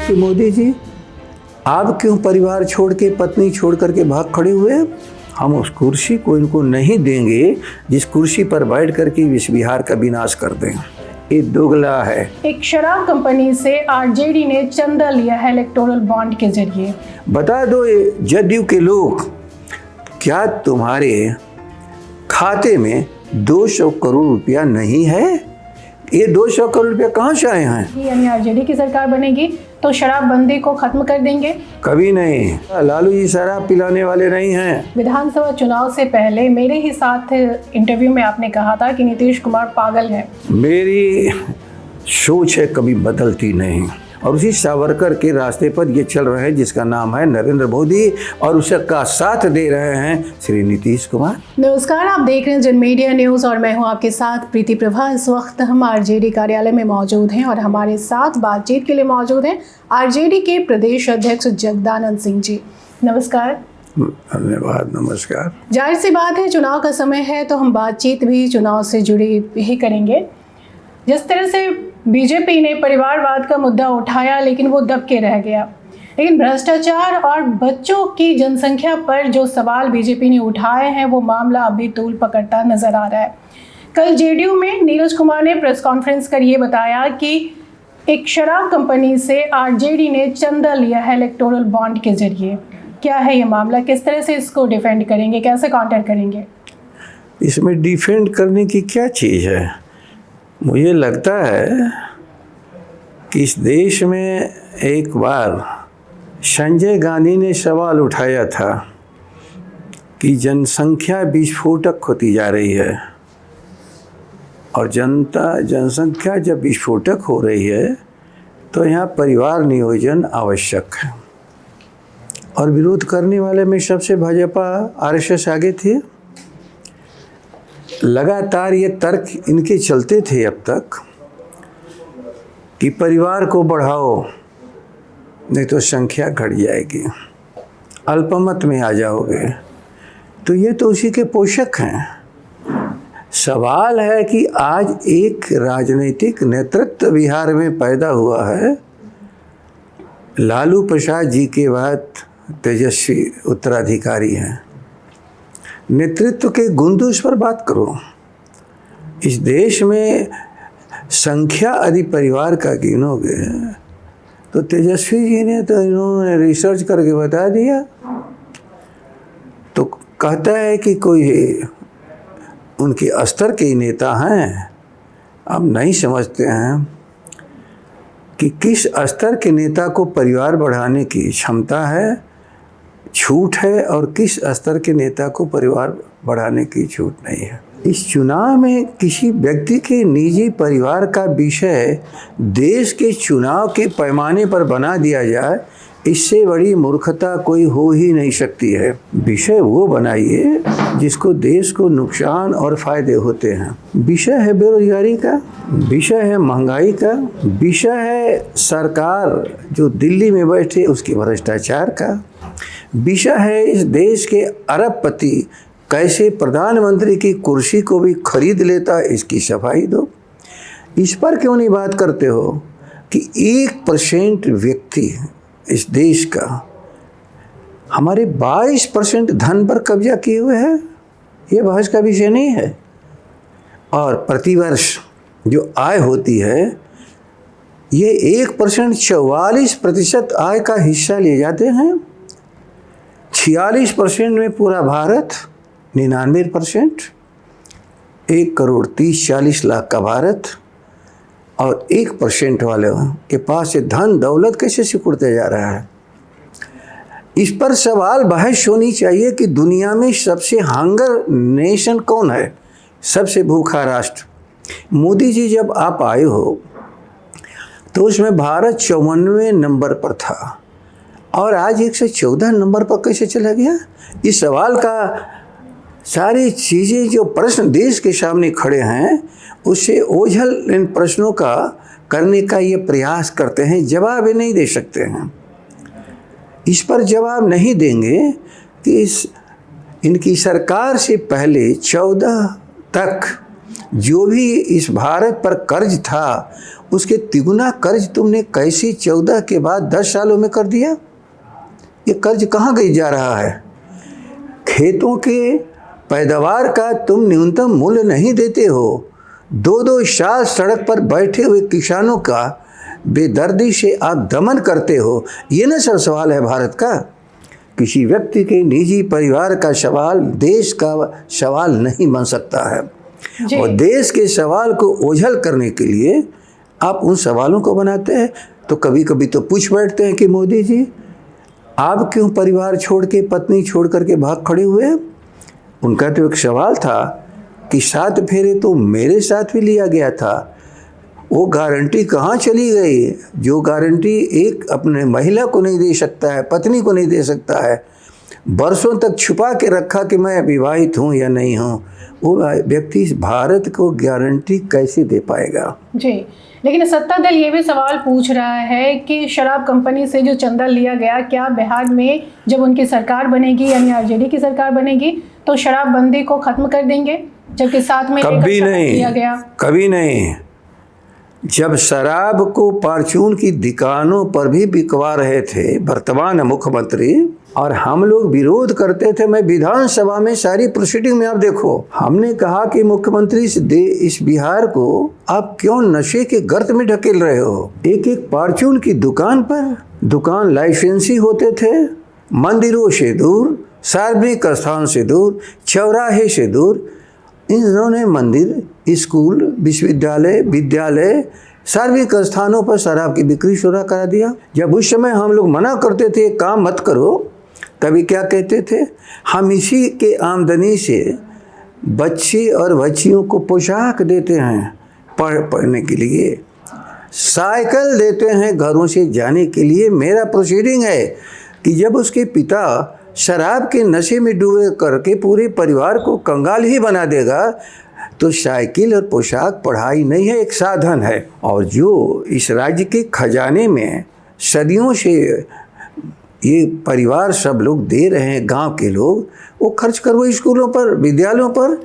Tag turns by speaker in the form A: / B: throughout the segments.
A: कि मोदी जी आप क्यों परिवार छोड़ के, पत्नी छोड़ करके भाग खड़े हुए? हम उस कुर्सी को इनको नहीं देंगे जिस कुर्सी पर बैठ करके इस बिहार का विनाश कर दें। ये दोगला है।
B: एक शराब कंपनी से आरजेडी ने चंदा लिया है इलेक्टोरल बॉन्ड के जरिए।
A: बता दो ये जदयू के लोग, क्या तुम्हारे खाते में 200 करोड़ रुपया नहीं है? ये 200 करोड़ रुपया कहाँ से आए हैं?
B: यानी आरजेडी की सरकार बनेगी तो शराबबंदी को खत्म कर देंगे?
A: कभी नहीं। लालू जी शराब पिलाने वाले नहीं हैं।
B: विधानसभा चुनाव से पहले मेरे ही साथ इंटरव्यू में आपने कहा था कि नीतीश कुमार पागल है।
A: मेरी सोच है कभी बदलती नहीं, और उसी सावरकर के रास्ते पर ये चल रहे हैं जिसका नाम है नरेंद्र मोदी, और उसका साथ दे रहे हैं श्री नीतीश कुमार।
B: नमस्कार, आप देख रहे हैं जन मीडिया न्यूज़ और मैं हूं आपके साथ प्रीति प्रभा। इस वक्त हम आरजेडी कार्यालय में मौजूद हैं और हमारे साथ बातचीत के लिए मौजूद हैं आरजेडी के प्रदेश अध्यक्ष जगदानंद सिंह जी। नमस्कार।
A: धन्यवाद। नमस्कार।
B: जाहिर सी बात है, चुनाव का समय है तो हम बातचीत भी चुनाव से जुड़ी ही करेंगे। जिस तरह से बीजेपी ने परिवारवाद का मुद्दा उठाया लेकिन वो दब के रह गया, लेकिन भ्रष्टाचार और बच्चों की जनसंख्या पर जो सवाल बीजेपी ने उठाए हैं वो मामला अभी तूल पकड़ता नजर आ रहा है। कल जेडीयू में नीरज कुमार ने प्रेस कॉन्फ्रेंस कर ये बताया कि एक शराब कंपनी से आरजेडी ने चंदा लिया है इलेक्टोरल बॉन्ड के जरिए। क्या है ये मामला, किस तरह से इसको डिफेंड करेंगे, कैसे काउंटर करेंगे?
A: इसमें डिफेंड करने की क्या चीज़ है? मुझे लगता है कि इस देश में एक बार संजय गांधी ने सवाल उठाया था कि जनसंख्या विस्फोटक होती जा रही है, और जनसंख्या जब विस्फोटक हो रही है तो यहाँ परिवार नियोजन आवश्यक है। और विरोध करने वाले में सबसे भाजपा आरएसएस आगे थी। लगातार ये तर्क इनके चलते थे अब तक कि परिवार को बढ़ाओ नहीं तो संख्या घट जाएगी, अल्पमत में आ जाओगे। तो ये तो उसी के पोषक हैं। सवाल है कि आज एक राजनीतिक नेतृत्व बिहार में पैदा हुआ है। लालू प्रसाद जी के बाद तेजस्वी उत्तराधिकारी हैं। नेतृत्व के गुंदुस पर बात करो। इस देश में संख्या यदि परिवार का गिनोगे तो तेजस्वी जी ने तो इन्होंने रिसर्च करके बता दिया। तो कहता है कि कोई उनके स्तर के नेता हैं। अब नहीं समझते हैं कि किस स्तर के नेता को परिवार बढ़ाने की क्षमता है, छूट है, और किस स्तर के नेता को परिवार बढ़ाने की छूट नहीं है। इस चुनाव में किसी व्यक्ति के निजी परिवार का विषय देश के चुनाव के पैमाने पर बना दिया जाए, इससे बड़ी मूर्खता कोई हो ही नहीं सकती है। विषय वो बनाइए जिसको देश को नुकसान और फायदे होते हैं। विषय है बेरोजगारी का, विषय है महंगाई का, विषय है सरकार जो दिल्ली में बैठे उसके भ्रष्टाचार का, विषय है इस देश के अरबपति कैसे प्रधानमंत्री की कुर्सी को भी खरीद लेता है, इसकी सफाई दो। इस पर क्यों नहीं बात करते हो कि 1% व्यक्ति इस देश का हमारे 22% धन पर कब्जा किए हुए है? ये बहस का विषय नहीं है। और प्रतिवर्ष जो आय होती है ये 1% 44% आय का हिस्सा ले जाते हैं। 46% में पूरा भारत, 99%, 1,30,40,00,000 का भारत, और 1% वाले के पास से धन दौलत कैसे सिकुड़ते जा रहा है। इस पर सवाल बहस होनी चाहिए कि दुनिया में सबसे हंगर नेशन कौन है, सबसे भूखा राष्ट्र। मोदी जी जब आप आए हो तो उसमें भारत 54वें नंबर पर था और आज 114 नंबर पर कैसे चला गया। इस सवाल का सारी चीज़ें जो प्रश्न देश के सामने खड़े हैं उससे ओझल इन प्रश्नों का करने का ये प्रयास करते हैं, जवाब ही नहीं दे सकते हैं। इस पर जवाब नहीं देंगे कि इनकी सरकार से पहले 14 तक जो भी इस भारत पर कर्ज था उसके तिगुना कर्ज तुमने कैसे 14 के बाद 10 सालों में कर दिया। ये कर्ज कहाँ गई जा रहा है। खेतों के पैदावार का तुम न्यूनतम मूल्य नहीं देते हो। 2-2 साल सड़क पर बैठे हुए किसानों का बेदर्दी से आप दमन करते हो। ये न सर सवाल है भारत का। किसी व्यक्ति के निजी परिवार का सवाल देश का सवाल नहीं बन सकता है। और देश के सवाल को ओझल करने के लिए आप उन सवालों को बनाते हैं। तो कभी कभी तो पूछ बैठते हैं कि मोदी जी आप क्यों परिवार छोड़ के, पत्नी छोड़ करके भाग खड़े हुए। उनका तो एक सवाल था कि 7 फेरे तो मेरे साथ भी लिया गया था, वो गारंटी कहाँ चली गई। जो गारंटी एक अपने महिला को नहीं दे सकता है, पत्नी को नहीं दे सकता है, बरसों तक छुपा के रखा कि मैं विवाहित हूँ या नहीं हूँ, वो व्यक्ति भारत को गारंटी कैसे दे पाएगा।
B: जी, लेकिन सत्ता दल ये भी सवाल पूछ रहा है कि शराब कंपनी से जो चंदा लिया गया, क्या बिहार में जब उनकी सरकार बनेगी यानी आरजेडी की सरकार बनेगी तो शराबबंदी को खत्म कर देंगे, जबकि साथ में
A: कभी नहीं, कभी नहीं। जब शराब को परचून की दुकानों पर भी बिकवा रहे थे वर्तमान मुख्यमंत्री और हम लोग विरोध करते थे, मैं विधानसभा में सारी प्रोसीडिंग में आप देखो, हमने कहा कि मुख्यमंत्री इस बिहार को आप क्यों नशे के गर्त में ढकेल रहे हो। एक एक परचून की दुकान पर, दुकान लाइसेंसी होते थे, मंदिरों से दूर, सार्वजनिक स्थान से दूर, चौराहे से दूर, इन्होंने मंदिर, स्कूल, विश्वविद्यालय, विद्यालय, सार्वजनिक स्थानों पर शराब की बिक्री शुरू करा दिया। जब उस समय हम लोग मना करते थे काम मत करो, तभी क्या कहते थे, हम इसी के आमदनी से बच्चे और बच्चियों को पोशाक देते हैं पढ़ने के लिए, साइकिल देते हैं घरों से जाने के लिए। मेरा प्रोसीडिंग है कि जब उसके पिता शराब के नशे में डूबे करके पूरे परिवार को कंगाल ही बना देगा, तो साइकिल और पोशाक पढ़ाई नहीं है, एक साधन है। और जो इस राज्य के खजाने में सदियों से ये परिवार सब लोग दे रहे हैं, गांव के लोग, वो खर्च करो स्कूलों पर, विद्यालयों पर।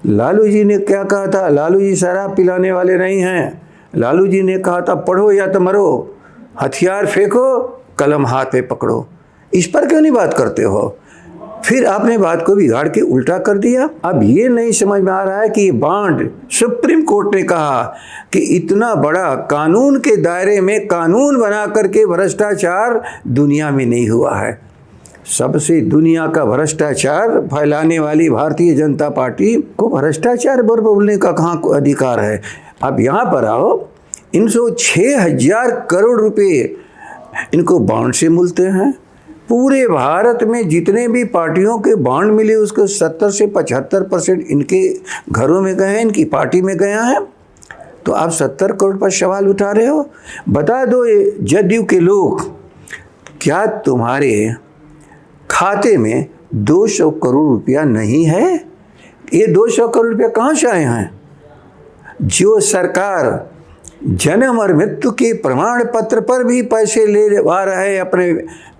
A: लालू जी ने क्या कहा था, लालू जी शराब पिलाने वाले नहीं हैं। लालू जी ने कहा था पढ़ो या तो मरो, हथियार फेंको, कलम हाथ में पकड़ो। इस पर क्यों नहीं बात करते हो। फिर आपने बात को बिगाड़ के उल्टा कर दिया। अब ये नहीं समझ में आ रहा है कि ये बांड, सुप्रीम कोर्ट ने कहा कि इतना बड़ा कानून के दायरे में कानून बना करके भ्रष्टाचार दुनिया में नहीं हुआ है। सबसे दुनिया का भ्रष्टाचार फैलाने वाली भारतीय जनता पार्टी को भ्रष्टाचार बोलने का कहाँ अधिकार है। अब यहाँ पर आओ, इनको 6,000 करोड़ रुपए इनको बॉन्ड से मिलते हैं। पूरे भारत में जितने भी पार्टियों के बॉन्ड मिले उसको 70 से 75% इनके घरों में गए हैं, इनकी पार्टी में गया है। तो आप 70 करोड़ पर सवाल उठा रहे हो। बता दो ये जदयू के लोग, क्या तुम्हारे खाते में 200 करोड़ रुपया नहीं है। ये 200 करोड़ रुपया कहाँ से आए हैं? जो सरकार जन्म और मृत्यु के प्रमाण पत्र पर भी पैसे ले आ रहा है अपने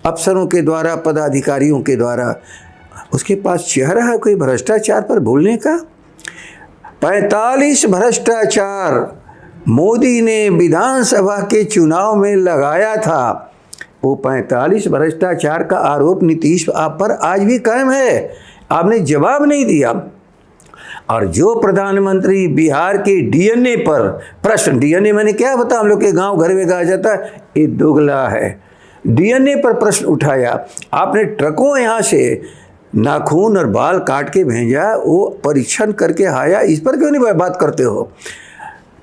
A: अफसरों के द्वारा, पदाधिकारियों के द्वारा, उसके पास चेहरा है कोई भ्रष्टाचार पर बोलने का? 45 भ्रष्टाचार मोदी ने विधानसभा के चुनाव में लगाया था। वो 45 भ्रष्टाचार का आरोप नीतीश आप पर आज भी कायम है। आपने जवाब नहीं दिया। और जो प्रधानमंत्री बिहार के डीएनए पर प्रश्न, डीएनए मैंने क्या बता, हम लोग के गांव घर में कहा जाता है ये दोगला है, डीएनए पर प्रश्न उठाया। आपने ट्रकों यहाँ से नाखून और बाल काट के भेजा, वो परीक्षण करके आया, इस पर क्यों नहीं बात करते हो?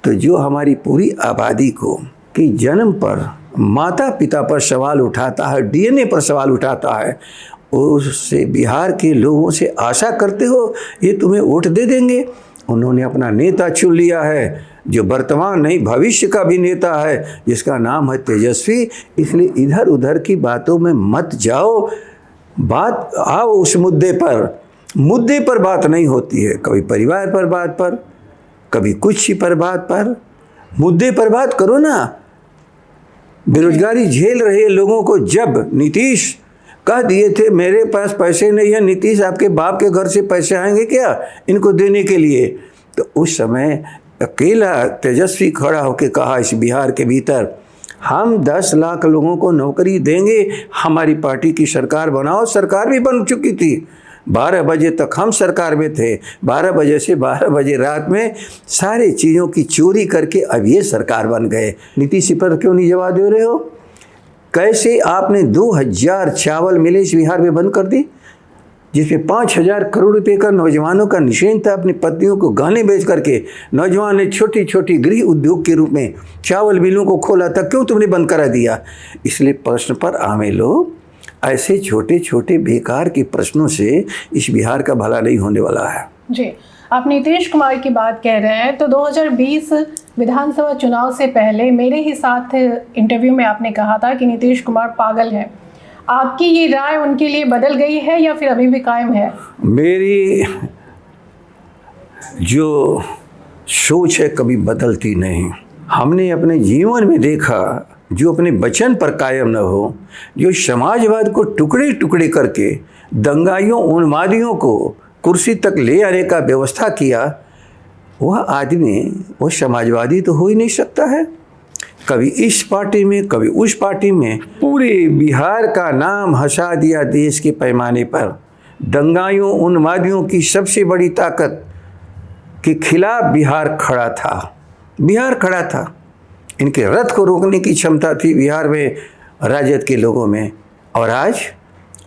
A: तो जो हमारी पूरी आबादी को कि जन्म पर माता पिता पर सवाल उठाता है, डीएनए पर सवाल उठाता है, उससे बिहार के लोगों से आशा करते हो ये तुम्हें वोट दे देंगे। उन्होंने अपना नेता चुन लिया है जो वर्तमान नहीं भविष्य का भी नेता है, जिसका नाम है तेजस्वी। इसलिए इधर उधर की बातों में मत जाओ, बात आओ उस मुद्दे पर बात नहीं होती है। कभी परिवार पर बात पर, कभी कुछ ही पर बात पर, मुद्दे पर बात करो ना। बेरोजगारी झेल रहे लोगों को जब नीतीश कह दिए थे मेरे पास पैसे नहीं है, नीतीश आपके बाप के घर से पैसे आएंगे क्या इनको देने के लिए? तो उस समय अकेला तेजस्वी खड़ा होकर कहा इस बिहार के भीतर, हम 10 लाख लोगों को नौकरी देंगे, हमारी पार्टी की सरकार बनाओ। सरकार भी बन चुकी थी, 12 बजे तक हम सरकार में थे, 12 बजे से 12 बजे रात में सारे चीज़ों की चोरी करके अब ये सरकार बन गए। नीतीश पर क्यों नहीं जवाब दे रहे हो? कैसे आपने 2000 चावल मिले इस बिहार में बंद कर दी, जिसमें 5000 करोड़ रुपए का नौजवानों का निशान था। अपनी पत्नियों को गहने बेच करके नौजवान ने छोटी छोटी गृह उद्योग के रूप में चावल मिलों को खोला था, क्यों तुमने बंद करा दिया? इसलिए प्रश्न पर आमे लोग, ऐसे छोटे छोटे बेकार के प्रश्नों से इस बिहार का भला नहीं होने वाला है।
B: जी, आप नीतीश कुमार की बात कह रहे हैं, तो 2020 विधानसभा चुनाव से पहले मेरे ही साथ इंटरव्यू में आपने कहा था कि नीतीश कुमार पागल है। आपकी ये राय उनके लिए बदल गई है या फिर अभी भी कायम है?
A: मेरी जो सोच है कभी बदलती नहीं। हमने अपने जीवन में देखा, जो अपने वचन पर कायम न हो, जो समाजवाद को टुकड़े टुकड़े करके दंगाइयों उन्मादियों को कुर्सी तक ले आने का व्यवस्था किया, वह आदमी वो समाजवादी तो हो ही नहीं सकता है। कभी इस पार्टी में कभी उस पार्टी में, पूरे बिहार का नाम हंसा दिया देश के पैमाने पर। दंगाइयों उन्मादियों की सबसे बड़ी ताकत के खिलाफ बिहार खड़ा था, बिहार खड़ा था। इनके रथ को रोकने की क्षमता थी बिहार में राजद के लोगों में, और आज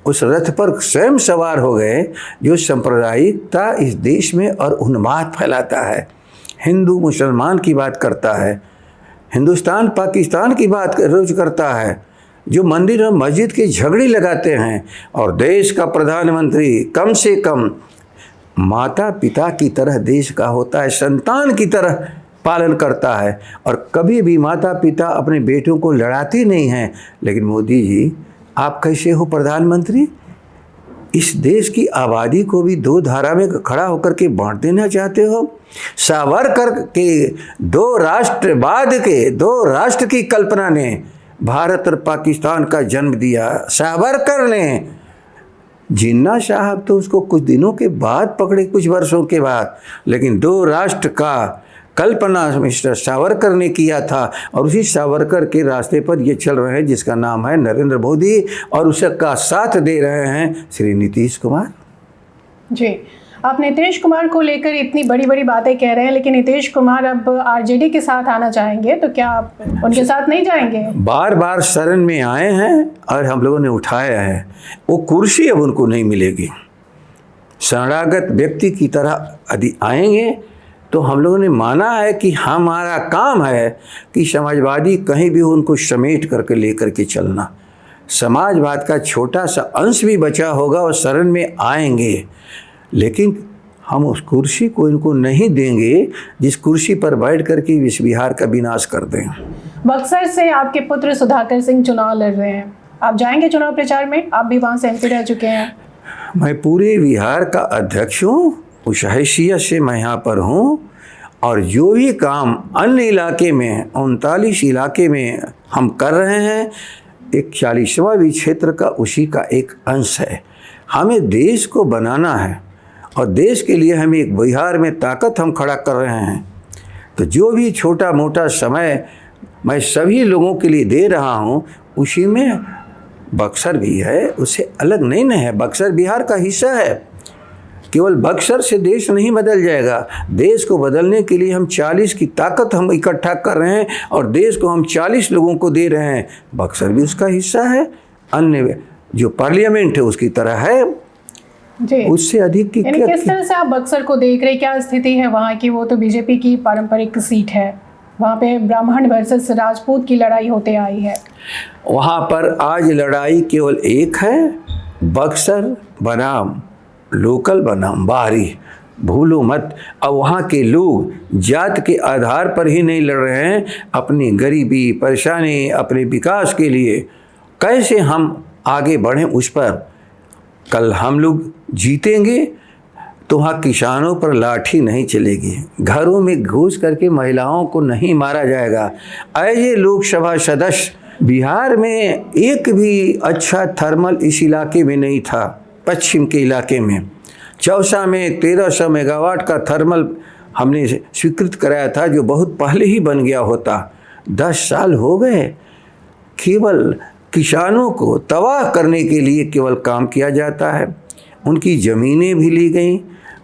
A: उस रथ पर स्वयं सवार हो गए जो सांप्रदायिकता इस देश में और उन्माद फैलाता है, हिंदू मुसलमान की बात करता है, हिंदुस्तान पाकिस्तान की बात रोज करता है, जो मंदिर और मस्जिद के झगड़े लगाते हैं। और देश का प्रधानमंत्री कम से कम माता पिता की तरह देश का होता है, संतान की तरह पालन करता है, और कभी भी माता पिता अपने बेटों को लड़ाते नहीं हैं। लेकिन मोदी जी, आप कैसे हो प्रधानमंत्री? इस देश की आबादी को भी 2 धारा में खड़ा होकर के बांट देना चाहते हो। सावरकर के 2 राष्ट्रवाद के 2 राष्ट्र की कल्पना ने भारत और पाकिस्तान का जन्म दिया, सावरकर ने। जिन्ना साहब तो उसको कुछ दिनों के बाद पकड़े, कुछ वर्षों के बाद, लेकिन 2 राष्ट्र का कल्पना मिस्टर सावरकर ने किया था, और उसी सावरकर के रास्ते पर ये चल रहे हैं जिसका नाम है नरेंद्र मोदी, और उसका साथ दे रहे हैं श्री नीतीश कुमार।
B: जी, आप नीतीश कुमार को लेकर इतनी बड़ी बड़ी बातें कह रहे हैं, लेकिन नीतीश कुमार अब आरजेडी के साथ आना चाहेंगे, तो क्या आप उनके साथ नहीं जाएंगे?
A: बार बार शरण में आए हैं और हम लोगों ने उठाया है, वो कुर्सी अब उनको नहीं मिलेगी। शरणागत व्यक्ति की तरह यदि आएंगे तो हम लोगों ने माना है कि हमारा काम है कि समाजवादी कहीं भी हो उनको समेट करके लेकर के चलना। समाजवाद का छोटा सा अंश भी बचा होगा और शरण में आएंगे, लेकिन हम उस कुर्सी को इनको नहीं देंगे जिस कुर्सी पर बैठ करके इस बिहार का विनाश कर दें।
B: बक्सर से आपके पुत्र सुधाकर सिंह चुनाव लड़ रहे हैं, आप जाएंगे चुनाव प्रचार में? आप भी वहाँ से एमपी रह चुके हैं।
A: मैं पूरे बिहार का अध्यक्ष हूँ, उस हैसियत से मैं यहाँ पर हूँ, और जो भी काम अन्य इलाके में 39 इलाके में हम कर रहे हैं, एक 40वां भी क्षेत्र का उसी का एक अंश है। हमें देश को बनाना है, और देश के लिए हमें एक बिहार में ताकत हम खड़ा कर रहे हैं। तो जो भी छोटा मोटा समय मैं सभी लोगों के लिए दे रहा हूँ, उसी में बक्सर भी है, उससे अलग नहीं न है। बक्सर बिहार का हिस्सा है। केवल बक्सर से देश नहीं बदल जाएगा। देश को बदलने के लिए हम 40 की ताकत हम इकट्ठा कर रहे हैं, और देश को हम 40 लोगों को दे रहे हैं। बक्सर भी उसका हिस्सा है, अन्य जो पार्लियामेंट है उसकी तरह है
B: जी।
A: उससे अधिक की
B: यानी किस तरह से आप बक्सर को देख रहे हैं? क्या स्थिति है वहाँ की? वो तो बीजेपी की पारंपरिक सीट है, वहाँ पे ब्राह्मण वर्सेस राजपूत की लड़ाई होते आई है।
A: वहाँ पर आज लड़ाई केवल एक है, बक्सर बनाम लोकल बनाम बाहरी, भूलो मत। अब वहाँ के लोग जात के आधार पर ही नहीं लड़ रहे हैं, अपनी गरीबी परेशानी अपने विकास के लिए कैसे हम आगे बढ़ें उस पर। कल हम लोग जीतेंगे तो वहाँ किसानों पर लाठी नहीं चलेगी, घरों में घुस करके महिलाओं को नहीं मारा जाएगा। ऐसे लोकसभा सदस्य बिहार में एक भी अच्छा थर्मल इस इलाके में नहीं था। पश्चिम के इलाके में चौसा में 1300 मेगावाट का थर्मल हमने स्वीकृत कराया था, जो बहुत पहले ही बन गया होता। 10 साल हो गए, केवल किसानों को तबाह करने के लिए केवल काम किया जाता है। उनकी ज़मीनें भी ली गई।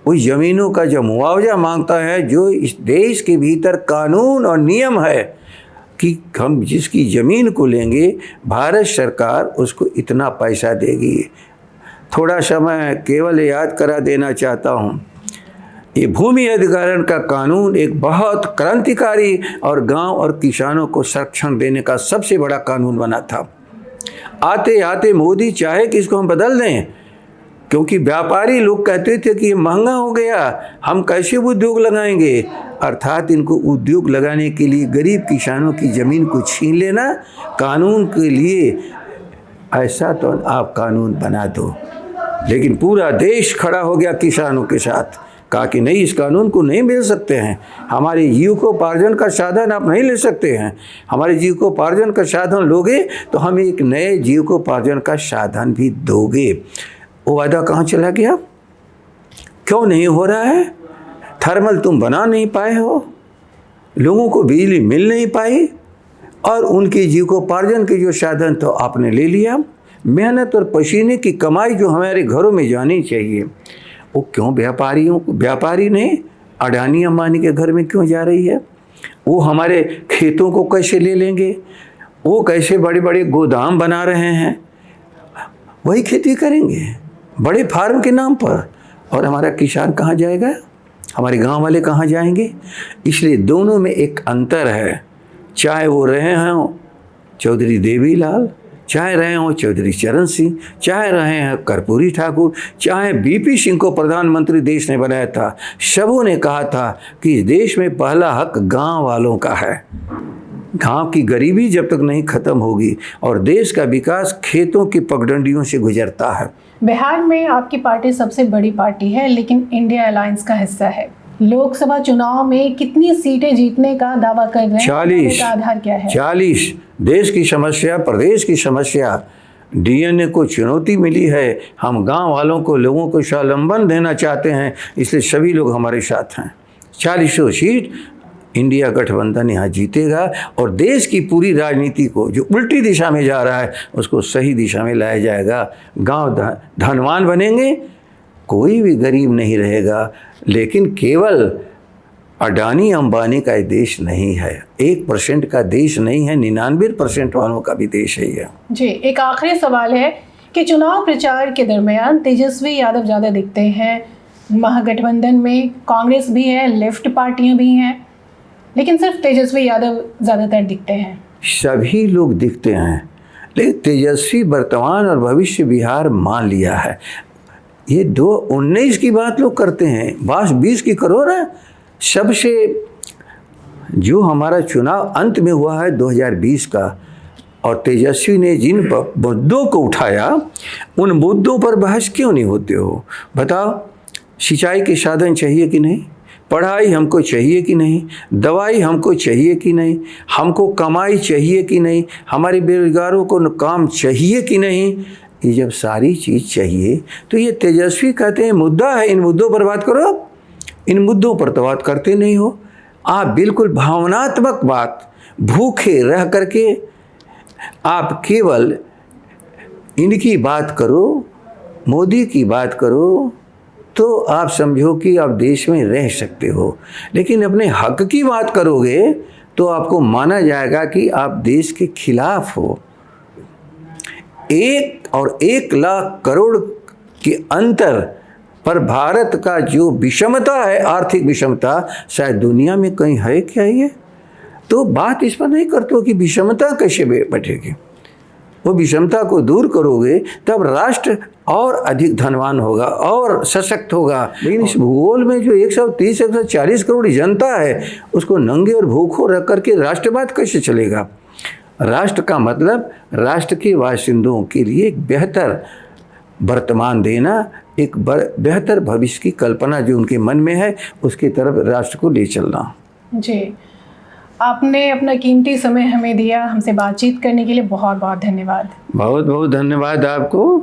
A: उस ज़मीनों का जो मुआवजा मांगता है, जो इस देश के भीतर कानून और नियम है कि हम जिसकी ज़मीन को लेंगे, भारत सरकार उसको इतना पैसा देगी। थोड़ा सा मैं केवल याद करा देना चाहता हूँ, ये भूमि अधिग्रहण का कानून एक बहुत क्रांतिकारी और गांव और किसानों को संरक्षण देने का सबसे बड़ा कानून बना था। आते आते मोदी चाहे कि इसको हम बदल दें, क्योंकि व्यापारी लोग कहते थे कि ये महंगा हो गया, हम कैसे उद्योग लगाएंगे। अर्थात इनको उद्योग लगाने के लिए गरीब किसानों की ज़मीन को छीन लेना कानून के लिए, ऐसा तो आप कानून बना दो। लेकिन पूरा देश खड़ा हो गया किसानों के साथ, कहा कि नहीं, इस कानून को नहीं मिल सकते हैं, हमारे जीविकोपार्जन का साधन आप नहीं ले सकते हैं। हमारे जीविकोपार्जन का साधन लोगे तो हम एक नए जीविकोपार्जन का साधन भी दोगे। वो वादा कहाँ चला गया? क्यों नहीं हो रहा है? थर्मल तुम बना नहीं पाए हो, लोगों को बिजली मिल नहीं पाई, और उनके जीविकोपार्जन के जो साधन तो आपने ले लिया। मेहनत और पसीने की कमाई जो हमारे घरों में जानी चाहिए, वो क्यों व्यापारी ने अडानी अंबानी के घर में क्यों जा रही है? वो हमारे खेतों को कैसे ले लेंगे? वो कैसे बड़े बड़े गोदाम बना रहे हैं, वही खेती करेंगे बड़े फार्म के नाम पर, और हमारा किसान कहाँ जाएगा? हमारे गांव वाले कहाँ जाएंगे? इसलिए दोनों में एक अंतर है। चाहे वो रहे हों चौधरी देवीलाल, चाहे रहे हों चौधरी चरण सिंह, चाहे रहे हैं कर्पूरी ठाकुर, चाहे बीपी सिंह को प्रधानमंत्री देश ने बनाया था, सबों ने कहा था कि इस देश में पहला हक गांव वालों का है। गांव की गरीबी जब तक नहीं खत्म होगी और देश का विकास खेतों की पगडंडियों से गुजरता है।
B: बिहार में आपकी पार्टी सबसे बड़ी पार्टी है, लेकिन इंडिया अलायंस का हिस्सा है। लोकसभा चुनाव में कितनी सीटें जीतने का दावा कर रहे हैं?
A: 40।
B: आधार क्या है?
A: 40। देश की समस्या, प्रदेश की समस्या, डीएनए को चुनौती मिली है। हम गांव वालों को, लोगों को स्वावलंबन देना चाहते हैं, इसलिए सभी लोग हमारे साथ हैं। 40 सीट इंडिया गठबंधन यहाँ जीतेगा, और देश की पूरी राजनीति को जो उल्टी दिशा में जा रहा है उसको सही दिशा में लाया जाएगा। गांव धनवान बनेंगे, कोई भी गरीब नहीं रहेगा। लेकिन केवल अडानी अंबानी का देश नहीं है, 1% का देश नहीं है, 99% वालों का भी देश है ये।
B: जी, एक आखिरी सवाल है कि चुनाव प्रचार के दरमियान तेजस्वी यादव ज़्यादा दिखते हैं। महागठबंधन में कांग्रेस भी है, लेफ्ट पार्टियां भी हैं, लेकिन सिर्फ तेजस्वी यादव ज़्यादातर दिखते हैं।
A: सभी लोग दिखते हैं, लेकिन तेजस्वी वर्तमान और भविष्य बिहार मान लिया है। ये 2019 की बात लोग करते हैं, 20 की करो ना। सबसे जो हमारा चुनाव अंत में हुआ है 2020 का, और तेजस्वी ने जिन मुद्दों को उठाया, उन मुद्दों पर बहस क्यों नहीं होते हो? बताओ, सिंचाई के साधन चाहिए कि नहीं? पढ़ाई हमको चाहिए कि नहीं? दवाई हमको चाहिए कि नहीं? हमको कमाई चाहिए कि नहीं? हमारे बेरोजगारों को काम चाहिए कि नहीं? ये जब सारी चीज़ चाहिए तो ये तेजस्वी कहते हैं मुद्दा है, इन मुद्दों पर बात करो। इन मुद्दों पर तो बात करते नहीं हो। आप बिल्कुल भावनात्मक बात, भूखे रह करके आप केवल इनकी बात करो, मोदी की बात करो, तो आप समझो कि आप देश में रह सकते हो। लेकिन अपने हक की बात करोगे तो आपको माना जाएगा कि आप देश के खिलाफ हो। 1 और 1 लाख करोड़ के अंतर पर भारत का जो विषमता है, आर्थिक विषमता, शायद दुनिया में कहीं है क्या ये? तो बात इस पर नहीं करते हो कि विषमता कैसे बैठेगी। वो विषमता को दूर करोगे तब राष्ट्र और अधिक धनवान होगा और सशक्त होगा। लेकिन इस भूगोल में जो 130-140 करोड़ जनता है, उसको नंगे और भूखों रख करके राष्ट्रवाद कैसे चलेगा? राष्ट्र का मतलब राष्ट्र के बाशिंदों के लिए एक बेहतर वर्तमान देना, एक बेहतर भविष्य की कल्पना जो उनके मन में है, उसकी तरफ राष्ट्र को ले चलना।
B: जी, आपने अपना कीमती समय हमें दिया, हमसे बातचीत करने के लिए बहुत बहुत धन्यवाद।
A: बहुत बहुत धन्यवाद आपको।